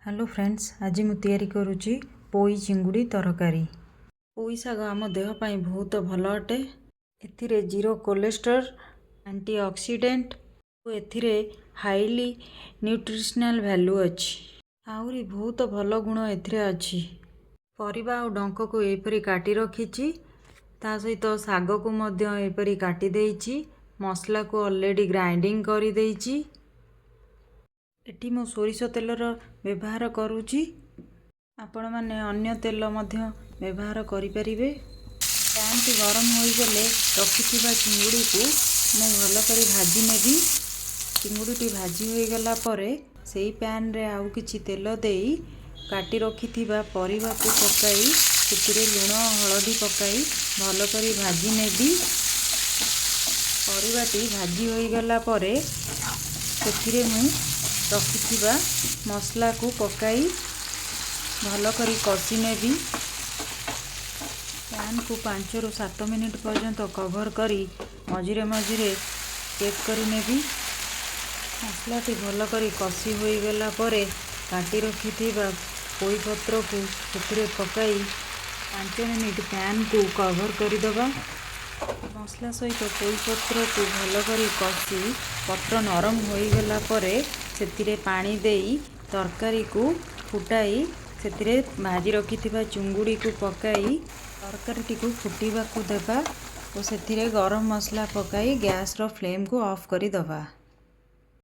Hello friends, आज मु तैयारी करुच्ची पोई चिंगुड़ी तरकारी। पोई शाग आम देह पाई बहुत भल अटे। एथिरे जीरो कोलेस्ट्रॉल, एंटीऑक्सीडेंट और एथिरे हाईली न्यूट्रिशनल वैल्यू अच्छी। आहुरी बहुत भल गुण एथिरे अच्छी। परिबा और डंक को एपरी काटी रखीची। ता सहित शाग को मध्य एपरी काटी देइची। मसला को ऑलरेडी ग्राइंडिंग करी देइची। एटी मो सोरिष तेलर व्यवहार करुची। आपण माने अन्य तेल मध्य व्यवहार करि परिबे। पैन टी गरम होई गले रखिथिबा चिंगुड़ी को मो भल करी भाजी नेबी। चिंगुड़ी टी भाजी होई गला परे सेही पैन रे आउ किछि तेल देई काटी रखिथिबा परिबा को पकाई सेतिरे लूण हळदी पकाई भल करी भाजी नेबी। परिबा टी भाजी होई गला परे सेतिरे मु रखिथिबा मसला को पकाई भल करी कषि नेबी। पैन को 5 ରୁ 7 मिनिट पर्यंत कवर करी मझिरे मझिरे चेक करी नेबी। मसला टी भल करी कषि होई गला परे काटी रखिथिबा पोई पत्र को सेतिरे पकाई 5 मिनिट पैन को कवर करी दबा। मसला सहित पोई पत्र को भल करी कषि पत्र नरम होई गला परे सेतिरे पानी देई तरकारी को फुटाई सेतिरे भाजी रखिथिबा चुंगुड़ी को पकाई तरकारी को फुटीबा को देबा और सेतिरे गरम मसला पकाई गैस रो फ्लेम को ऑफ करी दबा।